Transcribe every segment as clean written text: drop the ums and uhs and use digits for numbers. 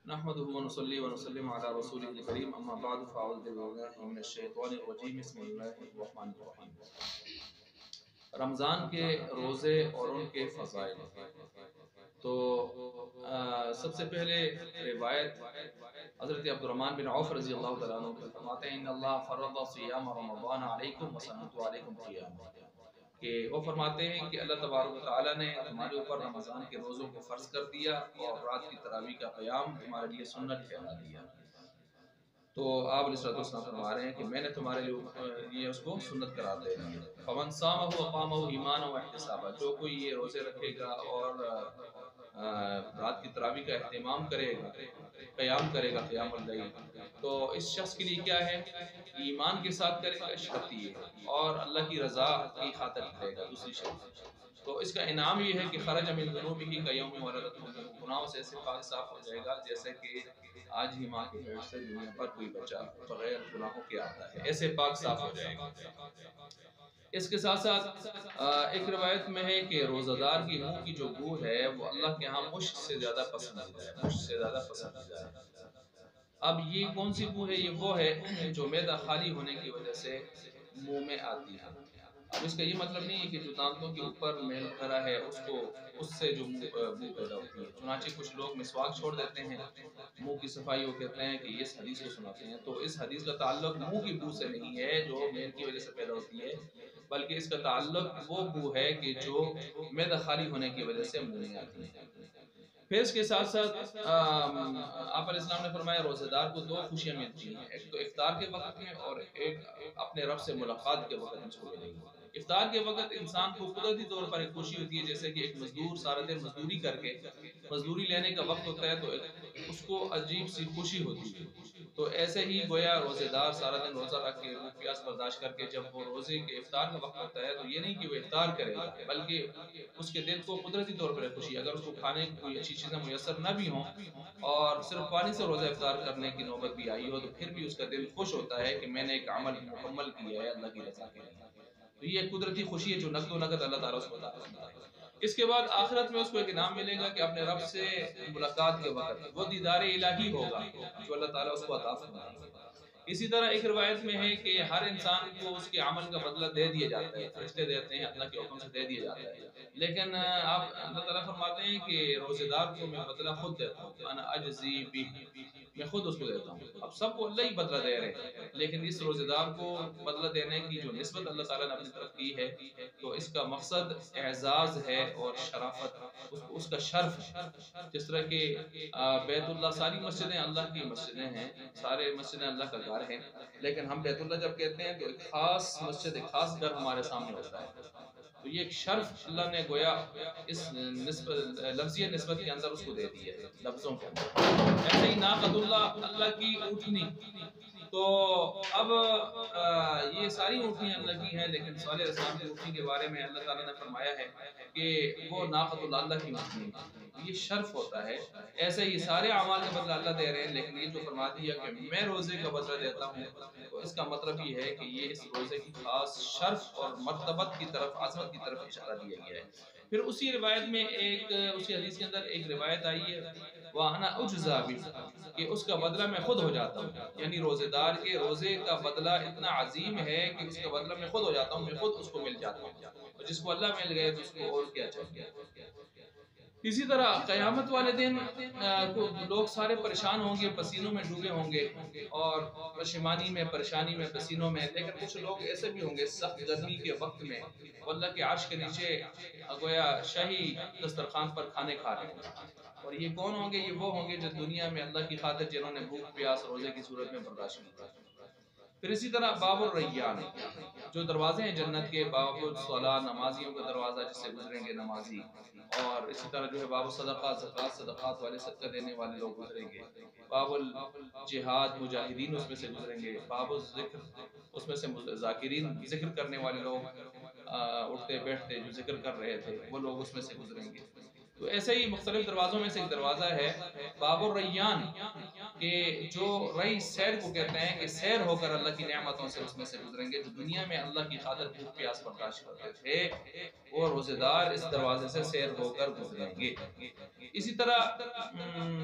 نحمده ونصلي ونسلم على رسوله الكريم اما بعد فاعوذ بالله من الشیطان الرجیم بسم اللہ الرحمن الرحیم۔ رمضان کے روزے اور ان کے فضائل، تو سب سے پہلے روایت حضرت عبد الرحمن بن عوف رضی اللہ تعالیٰ عنہ فرماتے ہیں ان اللہ فرض صیام رمضان علیکم وسنۃ علیکم قیام، کہ وہ فرماتے ہیں کہ اللہ تبارک و تعالیٰ نے تمہارے اوپر رمضان کے روزوں کو فرض کر دیا اور رات کی تراویح کا قیام تمہارے لیے سنت ٹھہرا دیا۔ تو آپ علیہ السلام فرما رہے ہیں کہ میں نے تمہارے لیے اس کو سنت قرار دے دیا۔ فمن صامہ وقامہ ایمانا واحتسابا، جو کوئی یہ روزے رکھے گا اور رات کی تراویح کا اہتمام کرے گا، قیام کرے گا قیام اللیل، تو اس شخص کے لیے کیا ہے؟ ایمان کے ساتھ کرے گا شرط یہ، اور اللہ کی رضا کی خاطر کرے گا دوسری شرط۔ تو اس کا انعام یہ ہے کہ خرج من ذنوبہ کیوم ولدتہ امہ، گناہوں سے ایسے پاک صاف ہو جائے گا جیسے کہ آج ہی ماں کے پیٹ سے دنیا پر کوئی بچہ بغیر گناہوں کے آتا ہے، ایسے پاک صاف ہو جائے گا۔ اس کے ساتھ ساتھ ایک روایت میں ہے کہ روزہ دار کی منہ کی جو بو ہے وہ اللہ کے ہاں مشک سے زیادہ پسندیدہ ہے، مشک سے زیادہ پسندیدہ ہے۔ اب یہ کون سی بو ہے؟ یہ وہ ہے جو معدہ خالی ہونے کی وجہ سے منہ میں آتی ہے۔ اب اس کا یہ مطلب نہیں ہے کہ جو دانتوں کے اوپر میل وغیرہ ہے اس سے جو بو پیدا ہوتی ہے، چنانچہ کچھ لوگ مسواک چھوڑ دیتے ہیں، منہ کی صفائی وہ کہتے ہیں کہ اس حدیث کو سناتے ہیں، تو اس حدیث کا تعلق منہ کی بو سے نہیں ہے جو میل کی وجہ سے پیدا ہوتی ہے، بلکہ اس کا تعلق وہ بو ہے کہ جو معدہ خالی ہونے کی وجہ سے منہ میں آتی ہے۔ پھر اس کے ساتھ ساتھ آپ علیہ السلام نے فرمایا روزہ دار کو دو خوشیاں ملتی ہیں، ایک تو افطار کے وقت میں اور ایک اپنے رب سے ملاقات کے وقت میں اس کو ملے گی۔ افطار کے وقت انسان کو قدرتی طور پر ایک خوشی ہوتی ہے، جیسے کہ ایک مزدور سارا دن مزدوری کر کے مزدوری لینے کا وقت ہوتا ہے تو اس کو عجیب سی خوشی ہوتی ہے، تو ایسے ہی گویا روزے دار سارا دن روزہ رکھ کے پیاس برداشت کر کے جب وہ روزے کے افطار کا وقت ہوتا ہے تو یہ نہیں کہ وہ افطار کرے گا، بلکہ اس کے دل کو قدرتی طور پر خوشی، اگر اس کو کھانے کی کوئی اچھی چیزیں میسر نہ بھی ہوں اور صرف پانی سے روزہ افطار کرنے کی نوبت بھی آئی ہو تو پھر بھی اس کا دل خوش ہوتا ہے کہ میں نے ایک عمل مکمل کیا ہے اللہ کی رضا کے لیے۔ تو یہ قدرتی خوشی ہے جو نقد و نقد اللہ تعالیٰ اس کو عطا فرماتا ہے۔ اس کے بعد آخرت میں اس کو ایک انعام ملے گا کہ اپنے رب سے ملاقات کے وقت وہ دیدار الہی ہوگا جو اللہ تعالیٰ اس کو عطا فرمائے گا۔ اسی طرح ایک روایت میں ہے کہ ہر انسان کو اس کے عمل کا بدلہ دے دیا جاتا ہے، فرشتے دیتے ہیں، اللہ کے حکم سے دے دیا جاتا ہے، لیکن آپ اللہ تعالیٰ فرماتے ہیں کہ روزے دار کو میں بدلہ خود دیتا ہوں، انا اجزی بہ، میں خود اس کو دیتا ہوں۔ اب سب کو اللہ ہی بدلہ دے رہے ہیں، لیکن اس روزے دار کو بدلہ دینے کی جو نسبت اللہ تعالیٰ نے اپنی طرف کی ہے تو اس کا مقصد اعزاز ہے اور شرافت، اس کا شرف ہے۔ جس طرح کہ بیت اللہ، ساری مسجدیں اللہ کی مسجدیں ہیں، سارے مسجدیں اللہ کا گھر ہیں، لیکن ہم بیت اللہ جب کہتے ہیں تو ایک خاص مسجد، ایک خاص گھر ہمارے سامنے ہوتا ہے، تو یہ ایک شرف اللہ نے گویا اس نسبت لفظی نسبت کے اندر اس کو دے دی ہے، لفظوں کے اندر۔ ایسے ہی ناقۃ اللہ، اللہ کی اونٹنی، تو اب یہ ساری اونٹنیاں اللہ کی ہیں، لیکن صالح علیہ السلام کی اونٹنی کے بارے میں اللہ تعالیٰ نے فرمایا ہے کہ وہ ناقۃ اللہ کی اونٹنی ہے، یہ شرف ہوتا ہے۔ ایسے ہی سارے اعمال کا بدلہ اللہ دے رہے ہیں، لیکن یہ جو فرما دیا کہ میں روزے کا بدلہ دیتا ہوں، تو اس کا مطلب یہ ہے کہ یہ اس روزے کی خاص شرف اور مرتبت کی طرف، عظمت کی طرف اشارہ دیا گیا ہے۔ پھر اسی روایت میں اسی حدیث کے اندر ایک روایت آئی ہے وَأَنَا أُجْزَى بِهِ، کہ اس کا بدلہ میں خود ہو جاتا ہوں، یعنی روزے دار کے روزے کا بدلہ اتنا عظیم ہے کہ اس کا بدلہ میں خود ہو جاتا ہوں، میں خود اس کو مل جاتا ہوں، اور جس کو اللہ مل گئے تو اس کو اور کیا چاہیے۔ اسی طرح قیامت والے دن لوگ سارے پریشان ہوں گے، پسینوں میں ڈوبے ہوں گے اور پشیمانی میں، پریشانی میں، پسینوں میں، لیکن کچھ لوگ ایسے بھی ہوں گے سخت گرمی کے وقت میں وہ اللہ کے عرش کے نیچے گویا شاہی دسترخوان پر کھانے کھا رہے ہیں، اور یہ کون ہوں گے؟ یہ وہ ہوں گے جو دنیا میں اللہ کی خاطر جنہوں نے بھوک پیاس روزے کی صورت میں برداشت کی۔ پھر اسی طرح باب الریان، جو دروازے ہیں جنت کے، باب الصلاۃ، نمازیوں کا دروازہ جس سے گزریں گے نمازی، اور اسی طرح جو ہے باب الصدقات، زکوٰۃ صدقات والے، صدقہ دینے والے لوگ گزریں گے، باب الجہاد، مجاہدین اس میں سے گزریں گے، باب الذکر، اس میں سے ذاکرین، ذکر کرنے والے لوگ، اٹھتے بیٹھتے جو ذکر کر رہے تھے وہ لوگ اس میں سے گزریں گے۔ تو ایسے ہی مختلف دروازوں میں سے ایک دروازہ ہے باب الریان، کہ جو رئی سیر کو کہتے ہیں، کہ سیر ہو کر اللہ کی نعمتوں سے اس میں سے گزریں گے۔ جو دنیا میں اللہ کی خاطر بھوک پیاس برداشت کرتے تھے، وہ روزے دار اس دروازے سے سیر ہو کر گزریں گے۔ اسی طرح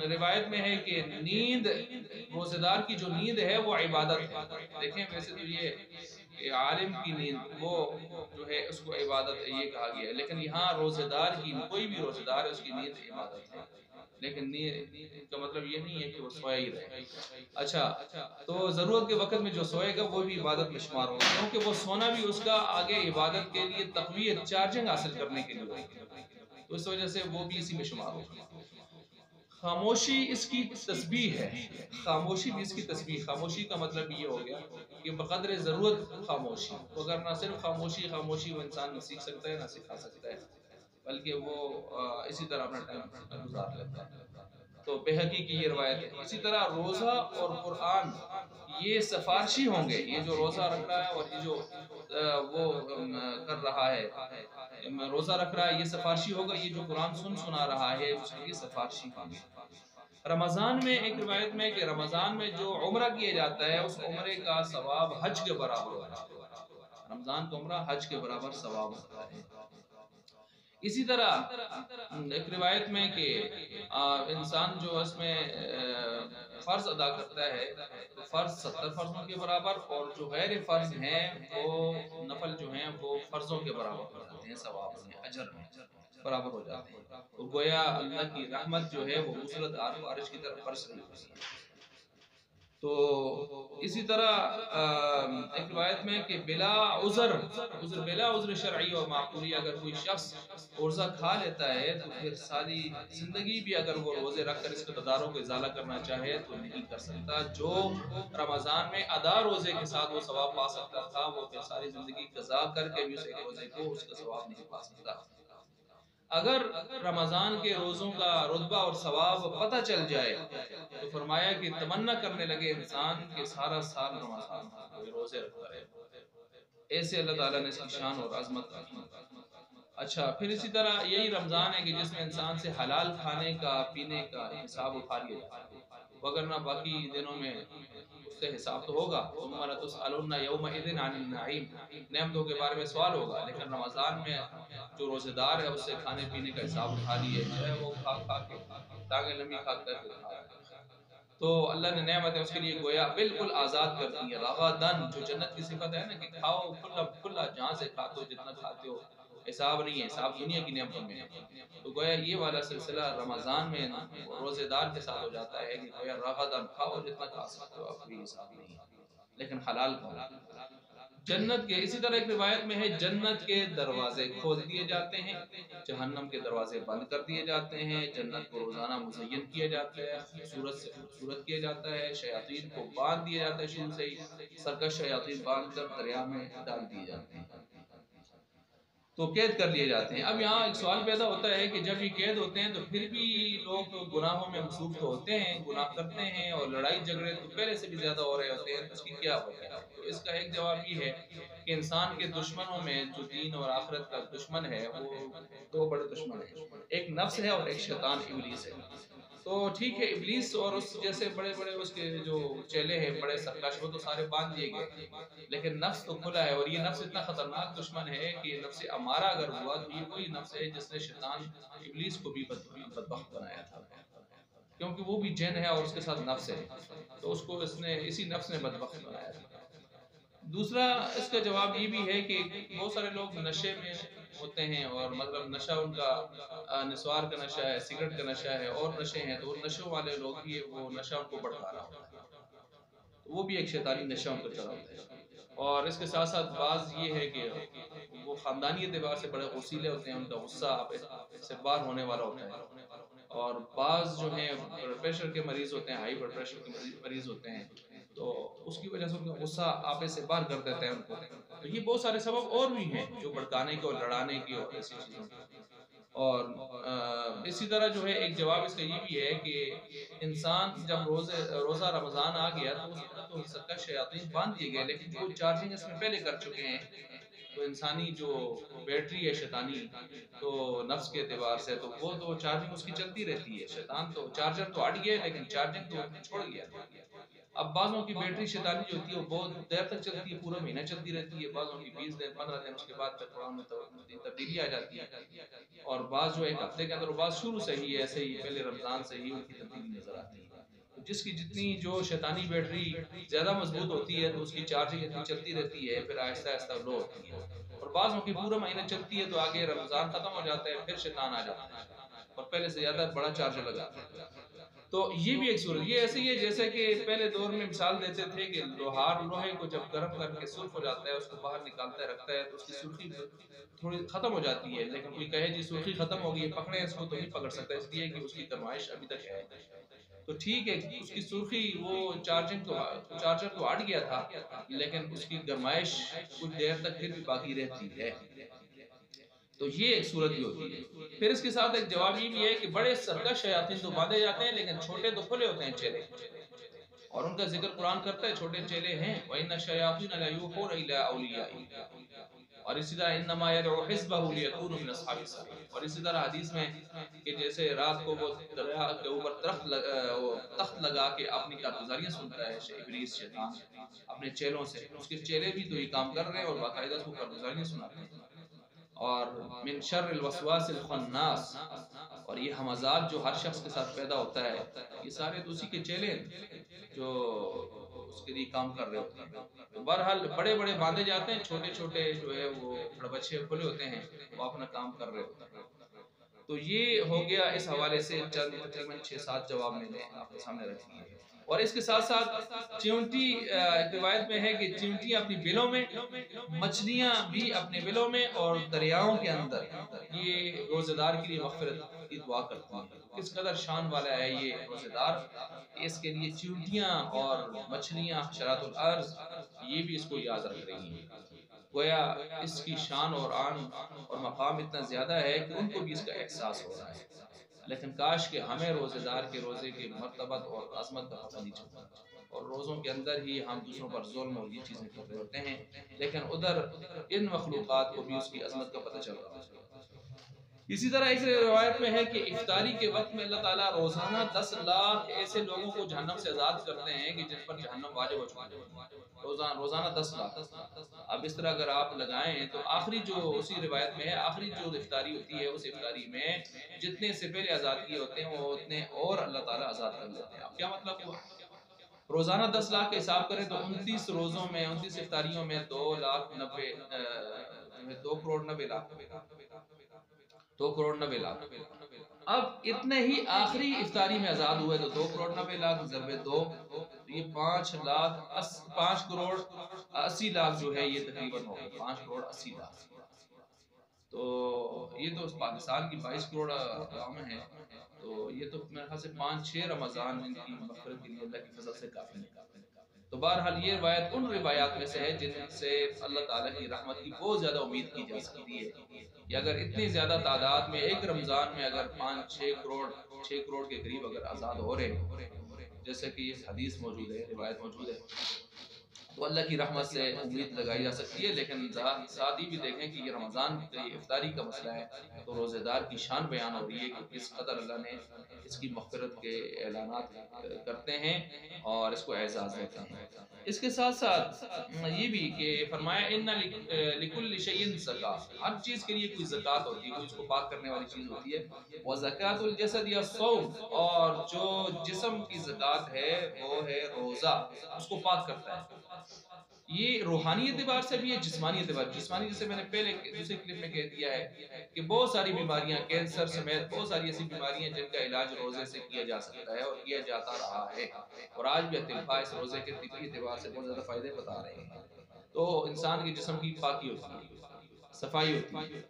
روایت میں ہے کہ نیند، روزے دار کی جو نیند ہے وہ عبادت ہے۔ دیکھیں ویسے تو یہ کہ عالم کی نیند وہ جو ہے اس کو عبادت یہ کہا گیا ہے، لیکن یہاں روزے دار کی، کوئی بھی روزے دار ہے اس کی نیند عبادت ہے، لیکن نیند کا مطلب یہ نہیں ہے کہ وہ سویا ہی رہے۔ اچھا، تو ضرورت کے وقت میں جو سوئے گا وہ بھی عبادت میں شمار ہوگا، کیونکہ وہ سونا بھی اس کا آگے عبادت کے لیے تقویت، چارجنگ حاصل کرنے کے لیے ہوگی، تو اس وجہ سے وہ بھی اسی میں شمار ہوگا۔ خاموشی اس کی تسبیح ہے، خاموشی بھی اس کی تسبیح۔ خاموشی کا مطلب یہ ہو گیا کہ بقدر ضرورت خاموشی، اگر نہ صرف خاموشی وہ انسان نہ سیکھ سکتا ہے نہ سکھا سکتا ہے، بلکہ وہ اسی طرح اپنا ٹائم گزار لیتا ہے۔ تو بہقی کی یہ روایت ہے۔ اسی طرح روزہ اور قرآن یہ سفارشی ہوں گے، یہ جو روزہ رکھ رہا ہے اور یہ جو وہ کر رہا ہے، روزہ رکھ رہا ہے، یہ سفارشی ہوگا، یہ جو قرآن سنا رہا ہے اس کے لیے سفارشی ہوں گے۔ رمضان میں ایک روایت میں کہ رمضان میں جو عمرہ کیا جاتا ہے اس عمرے کا ثواب حج کے برابر ہوتا ہے۔ رمضان کا عمرہ حج کے برابر ثواب ہوتا ہے۔ اسی طرح ایک روایت میں کہ انسان جو اس میں فرض ادا کرتا ہے تو فرض 70 فرضوں کے برابر، اور جو غیر فرض ہیں وہ نفل جو ہیں وہ فرضوں کے برابر ہو جاتے ہیں، ثواب میں، اجر میں برابر ہو جاتے ہیں۔ تو گویا اللہ کی رحمت جو ہے وہ مسلط بارش کی طرف برس رہی ہوتی ہے۔ تو اسی طرح ایک روایت میں کہ بلا عذر شرعی اور معقولی، اگر کوئی شخص روزہ کھا لیتا ہے تو پھر ساری زندگی بھی اگر وہ روزے رکھ کر اس قداروں کو ازالہ کرنا چاہے تو نہیں کر سکتا۔ جو رمضان میں ادا روزے کے ساتھ وہ ثواب پا سکتا تھا، وہ پھر ساری زندگی قضا کر کے بھی اس ایک روزے کو اس کا ثواب نہیں پا سکتا۔ اگر رمضان کے روزوں کا رتبہ اور ثواب پتہ چل جائے تو فرمایا کہ تمنا کرنے لگے انسان کہ سارا سال رمضان کوئی روزے رکھتا رہے، ایسے اللہ تعالیٰ نے اس کی شان اور عظمت رکھی۔ اچھا، پھر اسی طرح یہی رمضان ہے کہ جس میں انسان سے حلال کھانے کا پینے کا حساب اٹھا لیا جاتا ہے، وگرنہ باقی دنوں میں اس سے حساب تو ہوگا، ثم لتسألن یومئذ عن النعیم، نعمتوں کے بارے میں سوال ہوگا، لیکن رمضان میں جو روزے دار ہے اس سے کھانے پینے کا حساب اٹھا لیے جائے، وہ کھا کے ٹانگیں لمبی کھا کر کے کھا رہا ہے۔ تو اللہ نے نعمتیں اس کے لیے گویا بالکل آزاد کر دی ہیں، رغدن، جو جنت کی صفت ہے نا کہ کھاؤ کھلا جہاں سے کھاتے ہو جتنا کھاتے ہو، حساب نہیں ہے، حساب دنیا کی نعمتوں میں ہے۔ تو گویا یہ والا سلسلہ رمضان میں روزے دار کے ساتھ ہو جاتا ہے کہ گویا رغدن، کھاؤ جتنا کھا سکتے ہو، آپ کوئی حساب نہیں ہے، لیکن حلال کھاؤ۔ جنت کے اسی طرح ایک روایت میں ہے جنت کے دروازے کھول دیے جاتے ہیں، جہنم کے دروازے بند کر دیے جاتے ہیں، جنت کو روزانہ مزین کیا جاتا ہے، خوبصورت سے خوبصورت کیا جاتا ہے، شیاطین کو باندھ دیا جاتا ہے، شروع سے ہی سرکش شیاطین باندھ کر دریا میں ڈال دیے جاتے ہیں، تو قید کر لیے جاتے ہیں۔ اب یہاں ایک سوال پیدا ہوتا ہے کہ جب یہ قید ہوتے ہیں تو پھر بھی لوگ گناہوں میں مصروف تو ہوتے ہیں، گناہ کرتے ہیں، اور لڑائی جھگڑے تو پہلے سے بھی زیادہ ہو رہے ہوتے ہیں، تو اس کی کیا وجہ ہے؟ تو اس کا ایک جواب یہ ہے کہ انسان کے دشمنوں میں جو دین اور آخرت کا دشمن ہے وہ دو بڑے دشمن ہیں، ایک نفس ہے اور ایک شیطان ابلیس ہے۔ تو ٹھیک ہے، ابلیس اور اس جیسے بڑے بڑے اس کے جو چیلے ہیں بڑے سرکش، وہ تو سارے باندھ دیے گئے، لیکن نفس تو کھلا ہے، اور یہ نفس اتنا خطرناک دشمن ہے کہ نفس امارہ اگر ہوا تو یہ وہی نفس ہے جس نے شیطان ابلیس کو بھی بدبخت بنایا تھا، کیونکہ وہ بھی جن ہے اور اس کے ساتھ نفس ہے، تو اس کو اسی نفس نے بدبخت بنایا تھا۔ دوسرا اس کا جواب یہ بھی ہے کہ بہت سارے لوگ نشے میں ہوتے ہیں، اور مطلب نشہ ان کا نسوار کا نشہ ہے، سگریٹ کا نشہ ہے، اور نشے ہیں، تو وہ نشوں والے لوگ بھی وہ نشہ ان کو بڑھا رہا ہوتا ہے، وہ بھی ایک شیطانی نشہ ان کو چڑھا ہوتا ہے۔ اور اس کے ساتھ ساتھ بعض یہ ہے کہ وہ خاندانی اعتبار سے بڑے غصیلے ہوتے ہیں، ان کا غصہ آپ سے باہر ہونے والا ہوتا ہے، اور بعض جو ہیں بلڈ پریشر کے مریض ہوتے ہیں، ہائی بلڈ پریشر کے مریض ہوتے ہیں، تو اس کی وجہ سے ان کا غصہ آپے سے باہر کر دیتے ہیں ان کو۔ تو یہ بہت سارے سبب اور بھی ہیں جو بھڑکانے کے اور لڑانے کے اور ایسی چیزوں کے۔ اور اسی طرح جو ہے ایک جواب اس کا یہ بھی ہے کہ انسان جب روزہ رمضان آ گیا تو اس وقت تو سرکش شیاطین باندھ دیے گئے، لیکن جو چارجنگ اس میں پہلے کر چکے ہیں تو انسانی جو بیٹری ہے شیطانی تو نفس کے اعتبار سے تو وہ تو چارجنگ اس کی چلتی رہتی ہے. شیطان تو چارجر تو ہٹ گیا لیکن چارجنگ تو چھوڑ گیا. اب بعضوں کی بیٹری شیطانی جو ہوتی ہے وہ بہت دیر تک چلتی ہے, پورا مہینہ چلتی رہتی ہے, بعضوں کی 20 دن 15 دن, اس کے بعد پھر تھوڑا میں تبدیلی آ جاتی ہے, اور بعض جو ایک ہفتے کے اندر, بعض شروع سے ہی ایسے ہی پہلے رمضان سے ہی ان کی تبدیلی نظر آتی ہے. جس کی جتنی جو شیطانی بیٹری زیادہ مضبوط ہوتی ہے تو اس کی چارجنگ اتنی چلتی رہتی ہے, پھر آہستہ آہستہ لو ہوتی ہے. اور بعضوں کی پورا مہینہ چلتی ہے تو آگے رمضان ختم ہو جاتا ہے, پھر شیطان آ جاتا ہے اور پہلے سے زیادہ بڑا چارجر لگاتا ہے. تو یہ بھی ایک صورت, یہ ایسے ہی ہے جیسے کہ پہلے دور میں مثال دیتے تھے کہ لوہے کو جب گرم کر کے سرخ ہو جاتا ہے, اس کو باہر نکالتا ہے رکھتا ہے تو اس کی سرخی تھوڑی ختم ہو جاتی ہے, لیکن کوئی کہے جی سرخی ختم ہو گئی ہے پکڑے اس کو, تو نہیں پکڑ سکتا, اس لیے کہ اس کی گرمائش ابھی تک ہے. تو ٹھیک ہے اس کی سرخی وہ چارجر تو ہٹ گیا تھا لیکن اس کی گرمائش کچھ دیر تک پھر بھی باقی رہتی ہے. تو یہ ایک صورت بھی ہوتی ہے. پھر اس کے ساتھ ایک جواب یہ بھی ہے کہ بڑے سرکش شیاطین تو باندھے جاتے ہیں لیکن چھوٹے تو کھلے ہوتے ہیں چہرے, اور ان کا ذکر قرآن کرتا ہے چھوٹے چہرے ہیں. وَإِنَّ الشَّيَاطِينَ لَيُوحُونَ إِلَىٰ أَوْلِيَائِهِمْ, اور اسی طرح انما يدعو حزبه ليكونوا من اصحاب السعير. اور اسی طرح حدیث میں کہ جیسے رات کو وہ دریا کے اوپر تخت لگا کے اپنی کارگزاریاں سنتا ہے ابلیس شیطان اپنے چیلوں سے, اس کے چیلے بھی تو یہ کام کر رہے ہیں اور باقاعدہ اس کو کارگزاریاں سناتے ہیں. اور من شر الوسواس الخناس, اور یہ ہمزات جو ہر شخص کے ساتھ پیدا ہوتا ہے یہ سارے تو اسی کے چیلے ہیں جو اس کے لیے کام کر رہے ہوتے ہیں. تو بہرحال بڑے بڑے باندھے جاتے ہیں, چھوٹے چھوٹے جو ہے وہ بچے کھلے ہوتے ہیں, وہ اپنا کام کر رہے ہوتے ہیں. تو یہ ہو گیا اس حوالے سے چند تقریباً 6-7 جواب میں نے آپ کے سامنے رکھ دیے. اور اس کے ساتھ ساتھ چیونٹی, روایت میں ہے کہ چیونٹیاں اپنی بلوں میں, مچھلیاں بھی اپنے بلوں میں, اور دریاؤں کے اندر یہ روزہ دار کے لیے مغفرت کی دعا کرتی ہیں. کس قدر شان والا ہے یہ روزہ دار, اس کے لیے چیونٹیاں اور مچھلیاں حشرات الارض یہ بھی اس کو یاد رکھ رہی ہیں. گویا اس کی شان اور آن اور مقام اتنا زیادہ ہے کہ ان کو بھی اس کا احساس ہو رہا ہے. لیکن کاش کہ ہمیں روزے دار کے روزے کی مرتبت اور عظمت کا پتہ نہیں چلتا, اور روزوں کے اندر ہی ہم دوسروں پر ظلم اور یہ چیزیں کر رہے ہوتے ہیں, لیکن ادھر ان مخلوقات کو بھی اس کی عظمت کا پتہ چل رہا ہے. اسی طرح ایک روایت میں ہے کہ افطاری کے وقت میں اللہ تعالیٰ روزانہ 10 لاکھ ایسے لوگوں کو جہنم سے آزاد کرتے ہیں کہ جن پر جہنم واجب ہو چکا ہے, روزانہ 10 لاکھ. اب اس طرح اگر آپ لگائیں تو آخری جو اسی روایت میں ہے, آخری جو افطاری ہوتی ہے اس افطاری میں جتنے سے پہلے آزاد کیے ہوتے ہیں وہ اتنے اور اللہ تعالیٰ آزاد کر لیتے ہیں. اب کیا مطلب ہوا, روزانہ 10 لاکھ کا حساب کریں تو 29 روزوں میں 29 افطاریوں میں 2 کروڑ 90 لاکھ, 2 کروڑ 90 لاکھ. اب اتنے ہی آخری افطاری میں آزاد ہوئے تو 2 کروڑ 90 لاکھ ضرب 2, یہ 5 کروڑ 80 لاکھ جو ہے یہ تقریباً ہو گئے 5 کروڑ 80 لاکھ. تو یہ تو پاکستان کی 22 کروڑ عوام ہے, تو یہ تو میرے خیال سے 5-6 رمضان ان کی مغفرت کے لیے اللہ کی فضل سے کافی ہے. تو بہرحال یہ روایت ان روایات میں سے ہے جن سے اللہ تعالیٰ کی رحمت کی بہت زیادہ امید کی جا سکتی ہے کہ اگر اتنی زیادہ تعداد میں ایک رمضان میں اگر 5-6 کروڑ کے قریب اگر آزاد ہو رہے ہیں, جیسے کہ یہ حدیث موجود ہے, روایت موجود ہے, تو اللہ کی رحمت سے امید لگائی جا سکتی ہے. لیکن ساتھ ہی بھی دیکھیں کہ یہ رمضان یہ افطاری کا مسئلہ ہے تو روزے دار کی شان بیان ہو رہی ہے کہ کس قدر اللہ نے اس کی مغفرت کے اعلانات کرتے ہیں اور اس کو اعزاز دیتے ہیں. اس کے ساتھ ساتھ یہ بھی کہ فرمایا ان لکل شیء زکات, ہر چیز کے لیے کوئی زکات ہوتی ہے, کوئی اس کو پاک کرنے والی چیز ہوتی ہے. وزکات الجسد یا الصوم, اور جو جسم کی زکات ہے وہ ہے روزہ, اس کو پاک کرتا ہے. یہ روحانی اعتبار سے بھی ہے, جسمانی اعتبار. جسمانی جیسے میں نے پہلے دوسرے کلپ میں کہہ دیا ہے کہ بہت ساری بیماریاں, کینسر سمیت بہت ساری ایسی بیماریاں جن کا علاج روزے سے کیا جا سکتا ہے اور کیا جاتا رہا ہے, اور آج بھی اطباء اس روزے کے طبی اعتبار سے بہت زیادہ فائدے بتا رہے ہیں. تو انسان کے جسم کی پاکی ہوتی ہے, صفائی ہوتی ہے,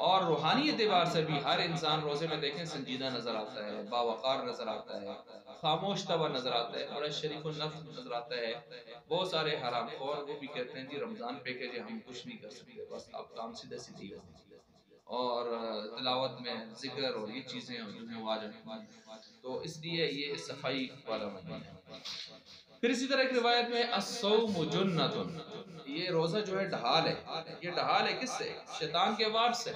اور روحانی اعتبار سے بھی ہر انسان روزے میں دیکھیں سنجیدہ نظر آتا ہے, باوقار نظر آتا ہے, خاموش طبع نظر آتا ہے, بڑا شریف النفس نظر آتا ہے. بہت سارے حرام خور وہ بھی کہتے ہیں جی رمضان پہ کہ ہم کچھ نہیں کر سکتے, بس آپ کام سیدھے سیدھے ہی رہتے, اور تلاوت میں ذکر اور یہ چیزیں جو ہیں واجب. تو اس لیے یہ صفائی والا مہینہ ہے. پھر اسی طرح ایک روایت میں الصوم جنتن، یہ روزہ جو ہے ڈھال ہے. یہ ڈھال ہے کس سے؟ شیطان کے وار سے.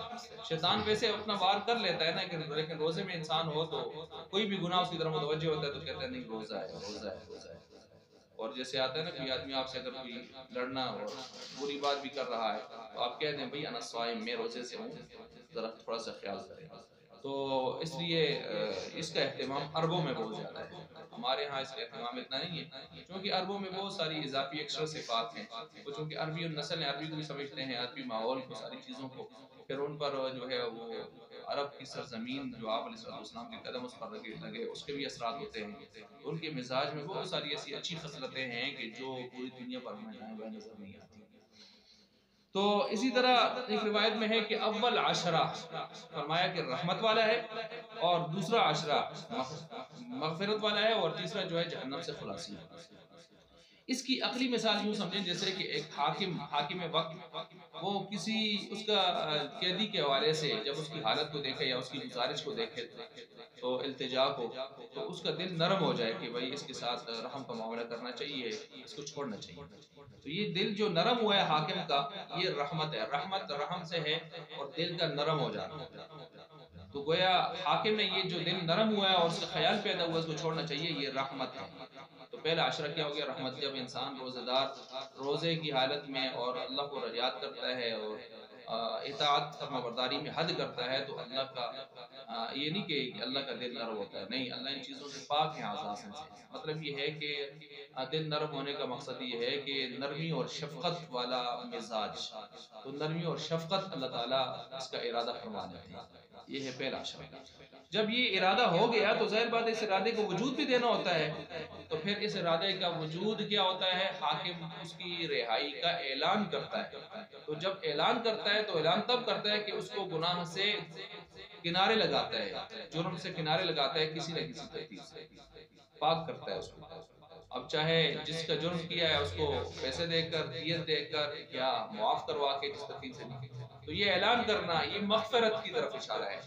شیطان ویسے اپنا وار کر لیتا ہے نا، لیکن روزے میں انسان ہو تو کوئی بھی گناہ اس کی طرف متوجہ ہوتا ہے تو کہتا ہے نہیں روزہ ہے روزہ ہے روزہ ہے. اور جیسے آتا ہے نا کوئی آدمی آپ سے اگر کوئی لڑنا اور بری بات بھی کر رہا ہے تو آپ کہہ دیں بھائی انا صائم، میں روزے سے ہوں، ذرا تھوڑا سا خیال کریں. تو اس لیے اس کا اہتمام عربوں میں بہت زیادہ ہے. ہمارے ہاں اس کا اہتمام اتنا نہیں ہے، کیونکہ عربوں میں بہت ساری اضافی ایکسٹرا صفات ہیں. وہ چونکہ عربی النسل ہیں، عربی کو بھی سمجھتے ہیں، عربی ماحول کو، ساری چیزوں کو، پھر ان پر جو ہے وہ عرب کی سرزمین جو آپ علیہ السلام کے قدم اس پر لگے اس کے بھی اثرات ہوتے ہیں. ان کے مزاج میں بہت ساری ایسی اچھی خصلتیں ہیں کہ جو پوری دنیا پر ہمیں جائیں بائیں نظر نہیں آتی. تو اسی طرح ایک روایت میں ہے کہ اول عشرہ فرمایا کہ رحمت والا ہے، اور دوسرا عشرہ مغفرت والا ہے، اور تیسرا جو ہے جہنم سے خلاصی ہے. اس کی عقلی مثال یوں سمجھیں جیسے کہ ایک حاکم وقت وہ کسی اس کا قیدی کے حوالے سے جب اس کی حالت کو دیکھے یا اس کی گزارش کو دیکھے تو التجا کو، تو اس کا دل نرم ہو جائے کہ بھائی اس کے ساتھ رحم کا معاملہ کرنا چاہیے، اس کو چھوڑنا چاہیے. تو یہ دل جو نرم ہوا ہے حاکم کا، یہ رحمت ہے. رحمت رحم سے ہے اور دل کا نرم ہو جانا. تو گویا حاکم نے یہ جو دل نرم ہوا ہے اور اس کا خیال پیدا ہوا اس کو چھوڑنا چاہیے، یہ رحمت ہے. تو پہلا عشرہ کیا ہو گیا؟ رحمت. جب انسان روزہ دار روزے کی حالت میں اور اللہ کو رجات کرتا ہے اور اطاعت فرما برداری میں حد کرتا ہے تو اللہ کا یہ نہیں کہ اللہ کا دل نرم ہوتا ہے، نہیں، اللہ ان چیزوں سے پاک ہے اعضاء سے. مطلب یہ ہے کہ دل نرم ہونے کا مقصد یہ ہے کہ نرمی اور شفقت والا مزاج. تو نرمی اور شفقت اللہ تعالیٰ اس کا ارادہ فرما لیتے ہیں. یہ ہے پہلا عشرہ. جب یہ ارادہ ہو گیا تو ظاہر بات ہے اس ارادے کو وجود بھی دینا ہوتا ہے. تو پھر اس ارادے کا وجود کیا ہوتا ہے؟ حاکم اس کی رہائی کا اعلان کرتا ہے. تو جب اعلان کرتا ہے تو اعلان تب کرتا ہے کہ اس کو گناہ سے کنارے لگاتا ہے، جرم سے کنارے لگاتا ہے، کسی نہ کسی ترتیب سے پاک کرتا ہے اس کو. اب چاہے جس کا جرم کیا ہے اس کو پیسے دے کر، دیت دے کر، یا معاف کروا کے جس ترتیب سے بھی. تو یہ اعلان کرنا یہ مغفرت کی طرف اشارہ ہے،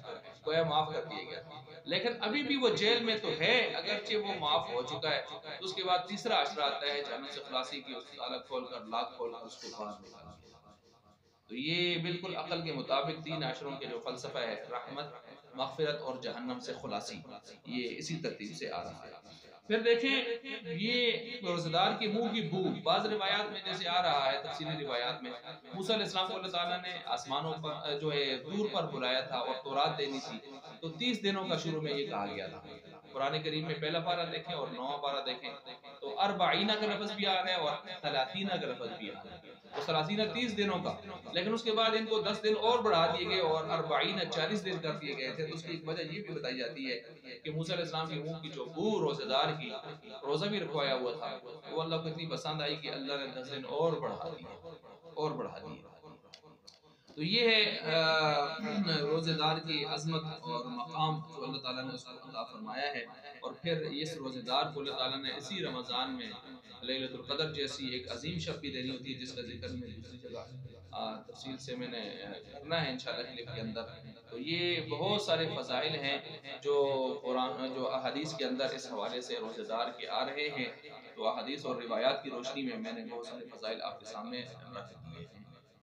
گویا معاف کر دیا گیا. لیکن ابھی بھی وہ جیل میں تو ہے اگرچہ وہ معاف ہو چکا ہے. تو اس کے بعد تیسرا عشرہ آتا ہے جہنم سے خلاصی کی، اس تالا کھول کر لاک کھول کر اس کو باہر نکال دیا. تو یہ بالکل عقل کے مطابق تین عشروں کے جو فلسفہ ہے، رحمت، مغفرت اور جہنم سے خلاصی، یہ اسی ترتیب سے آ رہا ہے. پھر دیکھیں یہ روزہ دار کی منہ کی بو، بعض روایات میں جیسے آ رہا ہے تفصیلی روایات میں موسیٰ علیہ السلام کو اللہ تعالیٰ نے آسمانوں پر جو ہے طور پر بلایا تھا اور تورات دینی تھی، تو 30 دنوں کا شروع میں یہ کہا گیا تھا. قرآن کریم میں پہلا پارہ دیکھیں اور 9واں پارہ دیکھیں تو 40 کا لفظ بھی آ رہا ہے اور 30 کا لفظ بھی آ رہا ہے. تو 30 دنوں کا، لیکن اس کے بعد ان کو 10 دن اور بڑھا دیے گئے اور 40 دن کر دیے گئے تھے. تو اس کی ایک وجہ یہ بھی بتائی جاتی ہے کہ موسیٰ علیہ السلام کی منہ کی جو بو روزہ دار کی، روزہ بھی رکھوایا ہوا تھا، وہ اللہ کو اتنی پسند آئی کہ اللہ نے 10 دن اور بڑھا دیے. تو یہ ہے روزہ دار کی عظمت اور مقام جو اللہ تعالیٰ نے اس کو عطا فرمایا ہے. اور پھر اس روزہ دار کو اللہ تعالیٰ نے اسی رمضان میں لیلۃ القدر جیسی ایک عظیم شب بھی دینی ہوتی ہے، جس کا ذکر میں دوسری جگہ تفصیل سے میں نے کرنا ہے انشاءاللہ کلپ کے اندر. تو یہ بہت سارے فضائل ہیں جو قرآن جو احادیث کے اندر اس حوالے سے روزہ دار کے آ رہے ہیں. تو احادیث اور روایات کی روشنی میں نے بہت سارے فضائل آپ کے سامنے رکھ دیے ہیں.